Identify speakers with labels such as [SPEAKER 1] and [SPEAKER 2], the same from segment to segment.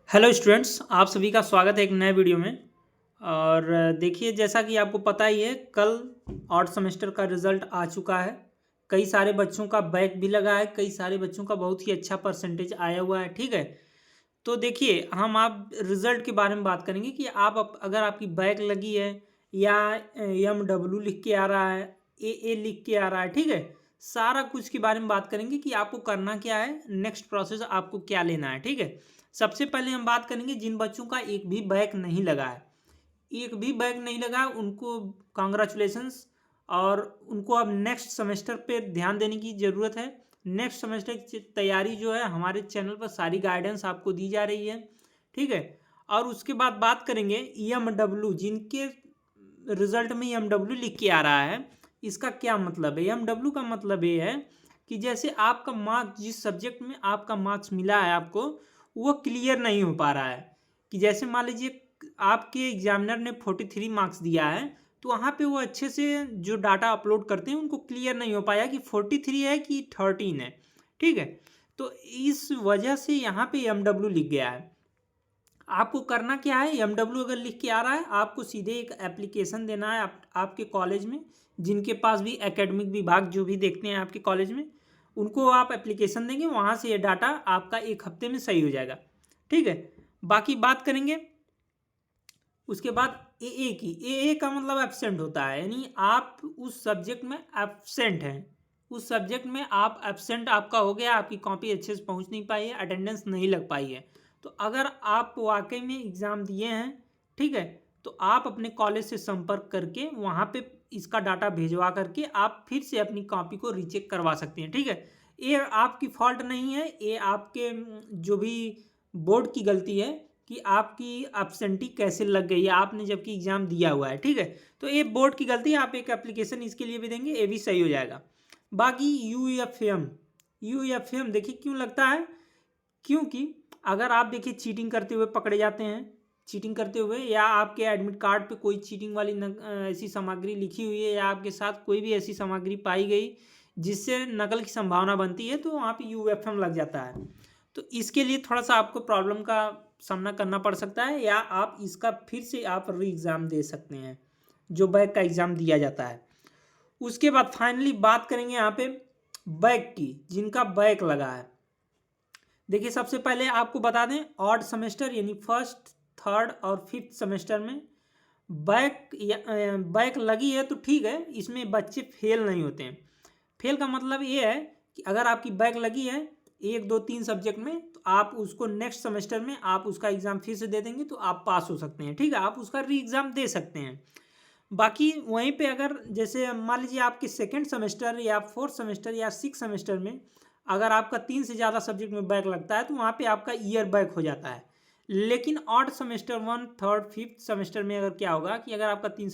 [SPEAKER 1] Hello students, आप सभी का स्वागत है एक नए वीडियो में। और देखिए, जैसा कि आपको पता ही है, कल ऑड सेमेस्टर का रिज़ल्ट आ चुका है। कई सारे बच्चों का बैक भी लगा है, कई सारे बच्चों का बहुत ही अच्छा परसेंटेज आया हुआ है। ठीक है, तो देखिए, हम आप रिज़ल्ट के बारे में बात करेंगे कि अगर आपकी बैक लगी है या MW लिख के आ रहा है, AA लिख के आ रहा है। ठीक है, सारा कुछ के बारे में बात करेंगे कि आपको करना क्या है, नेक्स्ट प्रोसेस आपको क्या लेना है। ठीक है, सबसे पहले हम बात करेंगे जिन बच्चों का एक भी बैक नहीं लगा है। एक भी बैक नहीं लगा उनको कांग्रेचुलेशंस। और उनको अब नेक्स्ट सेमेस्टर पे ध्यान देने की ज़रूरत है। नेक्स्ट सेमेस्टर की तैयारी जो है, हमारे चैनल पर सारी गाइडेंस आपको दी जा रही है। ठीक है, और उसके बाद बात करेंगे EMW, जिनके रिजल्ट में EMW लिख के आ रहा है। इसका क्या मतलब है? EMW का मतलब ये है कि जैसे आपका मार्क्स, जिस सब्जेक्ट में आपका मार्क्स मिला है आपको, वो क्लियर नहीं हो पा रहा है। कि जैसे मान लीजिए आपके एग्जामिनर ने 43 मार्क्स दिया है, तो वहाँ पे वो अच्छे से जो डाटा अपलोड करते हैं उनको क्लियर नहीं हो पाया कि 43 है कि 13 है। ठीक है, तो इस वजह से यहाँ पे MW लिख गया है। आपको करना क्या है? MW अगर लिख के आ रहा है, आपको सीधे एक एप्लीकेशन देना है आपके कॉलेज में। जिनके पास भी एकेडमिक विभाग जो भी देखते हैं आपके कॉलेज में, उनको आप एप्लीकेशन देंगे, वहाँ से ये डाटा आपका एक हफ्ते में सही हो जाएगा। ठीक है, बाकी बात करेंगे उसके बाद AA की। AA का मतलब एब्सेंट होता है, यानी आप उस सब्जेक्ट में एब्सेंट हैं। उस सब्जेक्ट में आप एब्सेंट आपका हो गया, आपकी कॉपी अच्छे से पहुंच नहीं पाई है, अटेंडेंस नहीं लग पाई है। तो अगर आप वाकई में एग्ज़ाम दिए हैं, ठीक है, तो आप अपने कॉलेज से संपर्क करके वहाँ पे इसका डाटा भिजवा करके आप फिर से अपनी कॉपी को रीचेक करवा सकते हैं। ठीक है, ये आपकी फॉल्ट नहीं है, ये आपके जो भी बोर्ड की गलती है कि आपकी एब्सेंटी कैसे लग गई है, आपने जबकि एग्ज़ाम दिया हुआ है। ठीक है, तो ये बोर्ड की गलती है। आप एक एप्लीकेशन इसके लिए भी देंगे, ये भी सही हो जाएगा। बाकी UFM देखिए क्यों लगता है, क्योंकि अगर आप देखिए चीटिंग करते हुए पकड़े जाते हैं, चीटिंग करते हुए, या आपके एडमिट कार्ड पे कोई चीटिंग वाली ऐसी सामग्री लिखी हुई है, या आपके साथ कोई भी ऐसी सामग्री पाई गई जिससे नकल की संभावना बनती है, तो वहाँ पे UFM लग जाता है। तो इसके लिए थोड़ा सा आपको प्रॉब्लम का सामना करना पड़ सकता है, या आप इसका फिर से आप री एग्ज़ाम दे सकते हैं, जो बैक का एग्ज़ाम दिया जाता है। उसके बाद फाइनली बात करेंगे यहाँ पे बैक की, जिनका बैक लगा है। देखिए, सबसे पहले आपको बता दें, ऑड सेमेस्टर यानी फर्स्ट, थर्ड और फिफ्थ सेमेस्टर में बैक लगी है तो ठीक है, इसमें बच्चे फेल नहीं होते हैं। फेल का मतलब ये है कि अगर आपकी बैक लगी है 1 2 3 सब्जेक्ट में, तो आप उसको नेक्स्ट सेमेस्टर में आप उसका एग्ज़ाम फिर से दे देंगे तो आप पास हो सकते हैं। ठीक है, आप उसका री एग्ज़ाम दे सकते हैं। बाकी वहीं पे अगर जैसे मान लीजिए आपके सेकेंड सेमेस्टर या फोर्थ सेमेस्टर या सिक्स सेमेस्टर में अगर आपका 3 से ज़्यादा सब्जेक्ट में बैक लगता है, तो वहाँ पे आपका ईयर बैक हो जाता है। लेकिन odd semester 1 third fifth semester में अगर क्या होगा कि अगर आपका तीन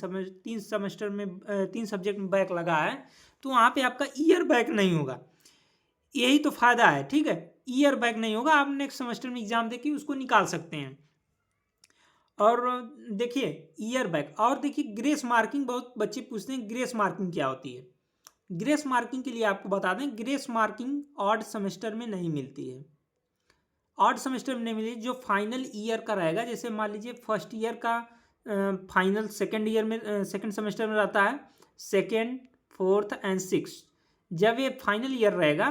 [SPEAKER 1] सेमेस्टर में 3 सब्जेक्ट में बैक लगा है, तो वहाँ पे आपका ईयर बैक नहीं होगा। यही तो फ़ायदा है। ठीक है, ईयर बैक नहीं होगा, आप नेक्स्ट सेमेस्टर में एग्ज़ाम देके उसको निकाल सकते हैं। और देखिए ईयर बैक, और देखिए ग्रेस मार्किंग, बहुत बच्चे पूछते हैं ग्रेस मार्किंग क्या होती है। ग्रेस मार्किंग के लिए आपको बता दें, ग्रेस मार्किंग ऑड सेमेस्टर में नहीं मिलती है। ऑड सेमेस्टर में नहीं मिली, जो फाइनल ईयर का रहेगा, जैसे मान लीजिए फर्स्ट ईयर का फाइनल सेकेंड ईयर में सेकेंड सेमेस्टर में रहता है, सेकेंड फोर्थ एंड सिक्स। जब ये फाइनल ईयर रहेगा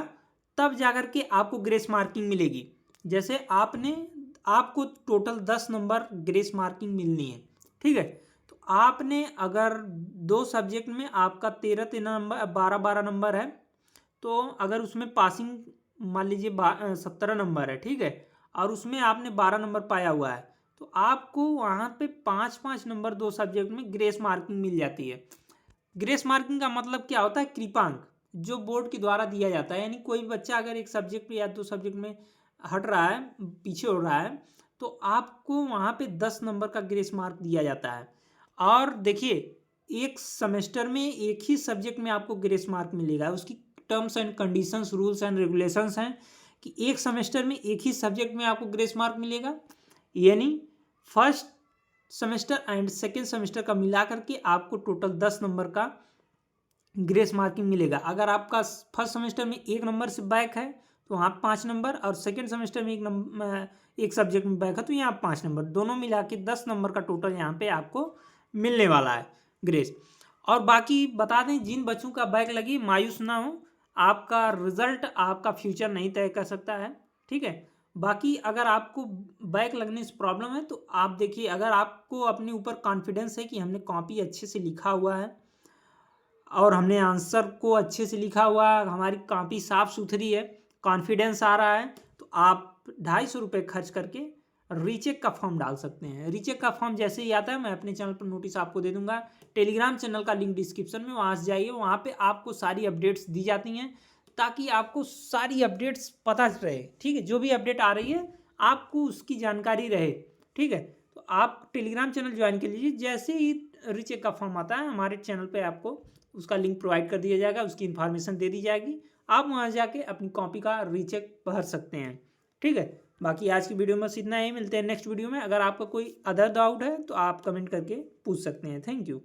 [SPEAKER 1] तब जाकर के आपको ग्रेस मार्किंग मिलेगी। जैसे आपको टोटल 10 नंबर ग्रेस मार्किंग मिलनी है। ठीक है, तो आपने अगर 2 सब्जेक्ट में आपका 13 नंबर 12 नंबर है, तो अगर उसमें पासिंग मान लीजिए 17 नंबर है, ठीक है, और उसमें आपने 12 नंबर पाया हुआ है, तो आपको वहाँ पे 5 5 नंबर 2 सब्जेक्ट में ग्रेस मार्किंग मिल जाती है। ग्रेस मार्किंग का मतलब क्या होता है? कृपांक, जो बोर्ड के द्वारा दिया जाता है। यानी कोई बच्चा अगर एक सब्जेक्ट या 2 सब्जेक्ट में हट रहा है, पीछे हो रहा है, तो आपको वहाँ पे 10 नंबर का ग्रेस मार्क दिया जाता है। और देखिए, एक सेमेस्टर में एक ही सब्जेक्ट में आपको ग्रेस मार्क मिलेगा। उसकी terms and conditions, rules and regulations हैं कि एक सेमेस्टर में एक ही सब्जेक्ट में आपको ग्रेस मार्क मिलेगा। यानी first semester and second semester का मिला करके आपको टोटल 10 नंबर का ग्रेस मार्किंग मिलेगा। अगर आपका फर्स्ट सेमेस्टर में 1 नंबर से बैक है, तो वहाँ 5 नंबर, और सेकेंड सेमेस्टर में एक सब्जेक्ट में बैक है तो यहाँ 5 नंबर, दोनों मिला के 10 नंबर का टोटल यहाँ पे आपको मिलने वाला है ग्रेस। और बाकी बता दें, जिन बच्चों का बैक लगी मायूस ना हो, आपका रिजल्ट आपका फ्यूचर नहीं तय कर सकता है, ठीक है। बाकी अगर आपको बैक लगने से प्रॉब्लम है तो आप देखिए, अगर आपको अपने ऊपर कॉन्फिडेंस है कि हमने कॉपी अच्छे से लिखा हुआ है और हमने आंसर को अच्छे से लिखा हुआ है, हमारी कॉपी साफ़ सुथरी है, कॉन्फिडेंस आ रहा है, तो आप 250 रुपये खर्च करके रीचेक का फॉर्म डाल सकते हैं। रीचेक का फॉर्म जैसे ही आता है मैं अपने चैनल पर नोटिस आपको दे दूंगा। टेलीग्राम चैनल का लिंक डिस्क्रिप्शन में, वहाँ से जाइए, वहाँ पे आपको सारी अपडेट्स दी जाती हैं ताकि आपको सारी अपडेट्स पता रहे, ठीक है। जो भी अपडेट आ रही है आपको उसकी जानकारी रहे, ठीक है। तो आप टेलीग्राम चैनल ज्वाइन कर लीजिए, जैसे ही रीचेक का फॉर्म आता है हमारे चैनल पर आपको उसका लिंक प्रोवाइड कर दिया जाएगा, उसकी इन्फॉर्मेशन दे दी जाएगी, आप वहाँ जाके अपनी कॉपी का रीचेक भर सकते हैं, ठीक है। बाकी आज की वीडियो में बस इतना ही, मिलते हैं नेक्स्ट वीडियो में। अगर आपका कोई अदर डाउट है तो आप कमेंट करके पूछ सकते हैं। Thank you.